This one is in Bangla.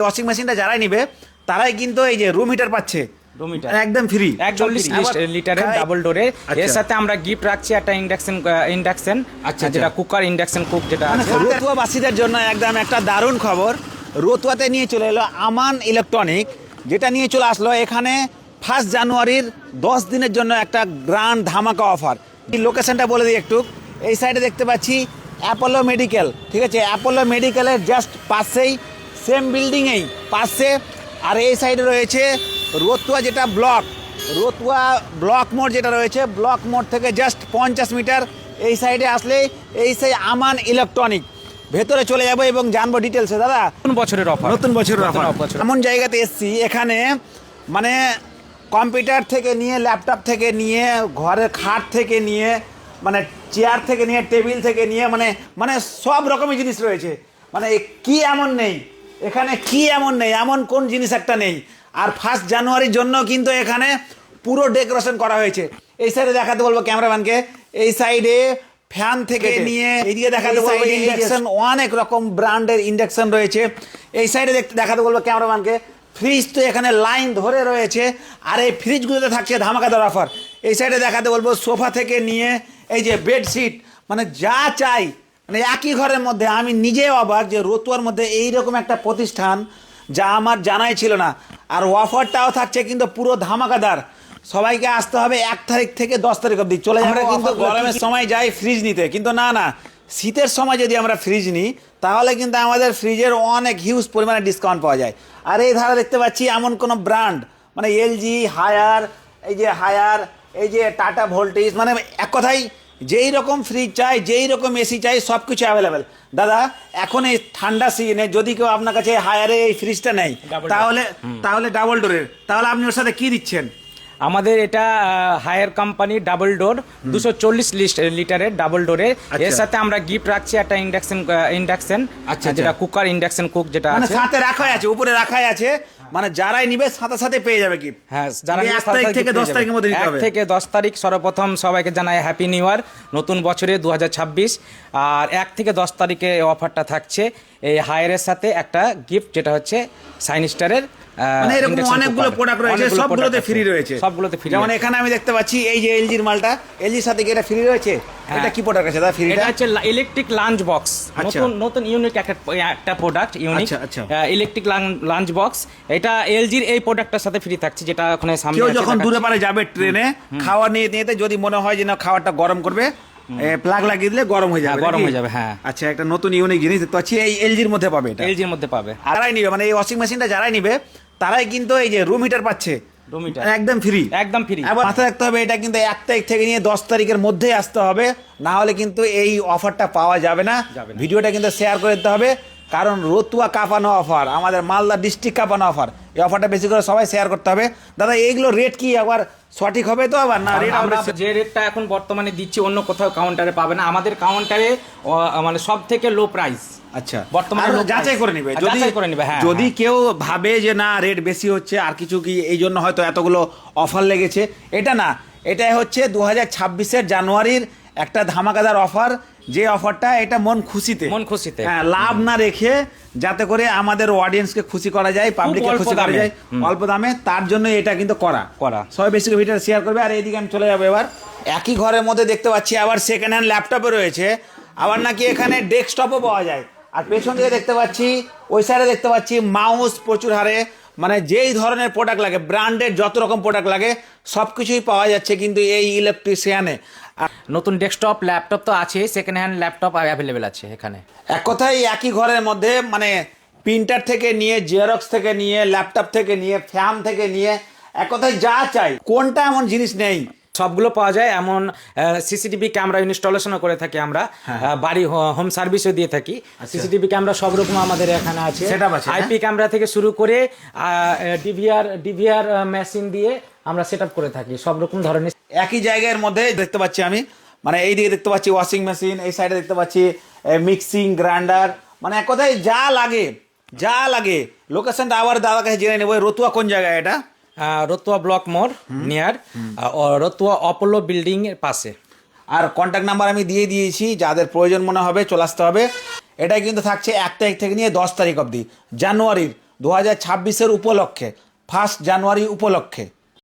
ওয়াশিং মেশিনটা যারাই নিবে তারাই কিন্তু এই যে রুম হিটার পাচ্ছে রুম হিটার একদম ফ্রি 40 লিটারের ডাবল ডোরে। এর সাথে আমরা গিফট রাখছি একটা ইন্ডাকশন যেটা কুকার ইন্ডাকশন কুক যেটা আছে। রতুয়াবাসীদের জন্য একদম একটা দারুণ খবর। রতুয়াতে নিয়ে চলে এলো আমান ইলেকট্রনিক, যেটা নিয়ে চলে আসলো এখানে 1 জানুয়ারির 10 দিনের জন্য একটা গ্র্যান্ড ধামাকা অফার। এই লোকেশনটা বলে দিই একটু। এই সাইডে দেখতে পাচ্ছি অ্যাপোলো মেডিকেল, ঠিক আছে? অ্যাপোলো মেডিকেলের জাস্ট পাশেই, সেম বিল্ডিংয়েই পাশে। আর এই সাইডে রয়েছে রতুয়া যেটা রতুয়া ব্লক মোড় যেটা রয়েছে, ব্লক মোড় থেকে জাস্ট 50 মিটার এই সাইডে আসলে এই সেই আমান ইলেকট্রনিক। ভেতরে চলে যাবো এবং জানবো ডিটেলসে। দাদা, নতুন বছরের অফার এমন জায়গাতে এসছি এখানে মানে কম্পিউটার থেকে নিয়ে, ল্যাপটপ থেকে নিয়ে, ঘরের খাট থেকে নিয়ে, মানে চেয়ার থেকে নিয়ে, টেবিল থেকে নিয়ে, মানে সব রকমের জিনিস রয়েছে। মানে কি এমন নেই এখানে, কি এমন নেই, এমন কোন জিনিস একটা নেই। আর 1 জানুয়ারির জন্য কিন্তু এখানে পুরো ডেকোরেশন করা হয়েছে। এই সাইডে দেখাতে বলবো ক্যামেরাম্যানকে, এই সাইডে ফ্যান থেকে নিয়ে এইদিকে দেখাতে বলবো ইন্ডাকশন, অনেক রকম ব্র্যান্ডের ইন্ডাকশন রয়েছে। এই সাইডে দেখাতে বলবো ক্যামেরাম্যানকে, ফ্রিজ তো এখানে লাইন ধরে রয়েছে। আর এই ফ্রিজগুলোতে থাকছে ধামাকাদার অফার। এই সাইডে দেখাতে বলবো সোফা থেকে নিয়ে এই যে বেডশিট, মানে যা চাই, মানে একই ঘরের মধ্যে। আমি নিজেও অবাক যে রতুয়ার মধ্যে এইরকম একটা প্রতিষ্ঠান, যা আমার জানাই ছিল না। আর অফারটাও থাকছে কিন্তু পুরো ধামাকাদার। সবাইকে আসতে হবে 1 তারিখ থেকে 10 তারিখ অবধি। চলে আমরা কিন্তু গরমের সময় যাই ফ্রিজ নিতে, কিন্তু না, শীতের সময় যদি আমরা ফ্রিজ নিই তাহলে কিন্তু আমাদের ফ্রিজের অনেক হিউজ পরিমাণে ডিসকাউন্ট পাওয়া যায়। আর এই ধারা দেখতে পাচ্ছি এমন কোনো ব্র্যান্ড, মানে এলজি, হায়ার, এই যে টাটা ভোল্টেজ, মানে এক কথায় যেই রকম ফ্রিজ চাই, যেই রকম এসি চাই, সব কিছু অ্যাভেলেবেল। দাদা, এখন এই ঠান্ডা সিজনে যদি কেউ আপনার কাছে হায়ারে এই ফ্রিজটা নেয় তাহলে ডাবল ডোরের, তাহলে আপনি ওর সাথে কি দিচ্ছেন? আমাদের এটা হায়ার কোম্পানি ডাবল ডোর 240 লিটারের ডাবল ডোরের। এর সাথে আমরা গিফট রাখছি একটা ইন্ডাকশন যেটা কুকার ইন্ডাকশন কুক যেটা আছে, সাথে রাখাই আছে, উপরে রাখাই আছে। মানে যারাই নিবে সাথে পেয়ে যাবে গিফট। হ্যাঁ, যারা 1 তারিখ থেকে 10 তারিখের মধ্যে নিতে হবে। 1 থেকে 10 তারিখ সর্বপ্রথম সবাইকে জানাই হ্যাপি নিউ ইয়ার, নতুন বছরে 2026। আর 1 থেকে 10 তারিখে এই অফারটা থাকছে এই হায়ারের সাথে একটা গিফট, যেটা হচ্ছে সাইনিস্টারের। মানে এরকম অনেকগুলো প্রোডাক্ট রয়েছে, সবগুলোতে ফ্রি রয়েছে। যেমন এখানে আমি দেখতে পাচ্ছি এই যে এলজির মালটা, এলজির সাথে কি এটা ফ্রি রয়েছে? এটা কি প্রোডাক্ট আছে দাদা ফ্রি? এটা হচ্ছে ইলেকট্রিক লাঞ্চ বক্স, নতুন ইউনিক একটা product, unique electric lunch box. এটা এলজির এই প্রোডাক্টটার সাথে ফ্রি থাকছে, যেটা ওখানে সামনে কেউ যখন দূরে পারে যাবে ট্রেনে, খাওয়া নিয়ে যদি মনে হয় যে না খাবারটা গরম করবে, প্লাগ লাগিয়ে দিলে গরম হয়ে যাবে। হ্যাঁ, আচ্ছা, একটা নতুন ইউনিক জিনিস দেখতে পাচ্ছি, এই এলজির মধ্যে পাবে। এটা এলজির মধ্যে পাবে। যারাই নিবে, মানে এই ওয়াশিং মেশিনটা যারাই নিবে তারাই কিন্তু এই যে রুম হিটার পাচ্ছে একদম ফ্রি। আবার মাথায় রাখতে হবে এটা কিন্তু 1 তারিখ থেকে নিয়ে 10 তারিখের মধ্যেই আসতে হবে, না হলে কিন্তু এই অফারটা পাওয়া যাবে না। ভিডিওটা কিন্তু শেয়ার করে দিতে হবে, কারণ রতুয়া কাঁপানো অফার, আমাদের মালদা ডিস্ট্রিক্ট কাঁপানো অফার। এই অফারটা বেশি করে সবাই শেয়ার করতে হবে। দাদা, এইগুলো রেট কি আবার সঠিক হবে তো? আবার না, রেট আমরা যে রেটটা এখন বর্তমানে দিচ্ছি অন্য কোথাও কাউন্টারে পাবে না। আমাদের কাউন্টারে মানে সব থেকে লো প্রাইস। আচ্ছা, বর্তমানে যাচাই করে নিবে। যদি কেউ ভাবে যে না রেট বেশি হচ্ছে আর কিছু, কি এই জন্য হয়তো এতগুলো অফার লেগেছে, এটা না। এটাই হচ্ছে 2026-এর জানুয়ারির একটা ধামাকাদার অফার। যে অফারটা এটা মন খুশিতে, হ্যাঁ, লাভ না রেখে, যাতে করে আমাদের অডিয়েন্সকে খুশি করা যায়, পাবলিককে খুশি করা যায় অল্প দামে, তার জন্য এটা কিন্তু করা। সবাই বেশি ভিডিও শেয়ার করবে। আর এইদিকে আমি চলে যাবো এবার। একই ঘরের মধ্যে দেখতে পাচ্ছি আবার সেকেন্ড হ্যান্ড ল্যাপটপও রয়েছে, আবার নাকি এখানে ডেস্কটপও পাওয়া যায়। আর পেছন দিকে দেখতে পাচ্ছি, ওই সাইডে দেখতে পাচ্ছি মাউস প্রচুর হারে, মানে যেই ধরনের প্রোডাক্ট লাগে, ব্র্যান্ডেড যত রকম প্রোডাক্ট লাগে সব কিছুই পাওয়া যাচ্ছে কিন্তু এই ইলেকট্রিশিয়ানে। নতুন ডেস্কটপ ল্যাপটপ তো আছে, সেকেন্ড হ্যান্ড ল্যাপটপ অ্যাভেলেবেল আছে এখানে। এক কথায় একই ঘরের মধ্যে মানে প্রিন্টার থেকে নিয়ে, জেরক্স থেকে নিয়ে, ল্যাপটপ থেকে নিয়ে, ফ্যান থেকে নিয়ে, এক কথায় যা চাই, কোনটা এমন জিনিস নেই সবগুলো পাওয়া যায়। এমন সিসিটিভি ক্যামেরা ইনস্টলেশনও করে থাকি আমরা, বাড়ি হোম সার্ভিসও দিয়ে থাকি। সিসিটিভি ক্যামেরা সব রকম আমাদের এখানে আছে, আইপি ক্যামেরা থেকে শুরু করে ডিভিআর মেশিন দিয়ে আমরা সেট আপ করে থাকি সব রকম ধরনের। একই জায়গার মধ্যে দেখতে পাচ্ছি আমি, মানে এই দিকে দেখতে পাচ্ছি ওয়াশিং মেশিন, এই সাইডে দেখতে পাচ্ছি মিক্সিং গ্রাইন্ডার, মানে এক কথায় যা লাগে। লোকেশনটা আবার দাদার কাছে জেনে নেবো। রতুয়া কোন জায়গায় এটা? রতুয়া ব্লক মোড় নিয়ার রতুয়া অপোলো বিল্ডিং এর পাশে। আর কন্ট্যাক্ট নাম্বার আমি দিয়ে দিয়েছি, যাদের প্রয়োজন মনে হবে চলে আসতে হবে। এটাই কিন্তু থাকছে 1 তারিখ থেকে নিয়ে 10 তারিখ অবধি, জানুয়ারির 2026-এর উপলক্ষে 1 জানুয়ারি উপলক্ষে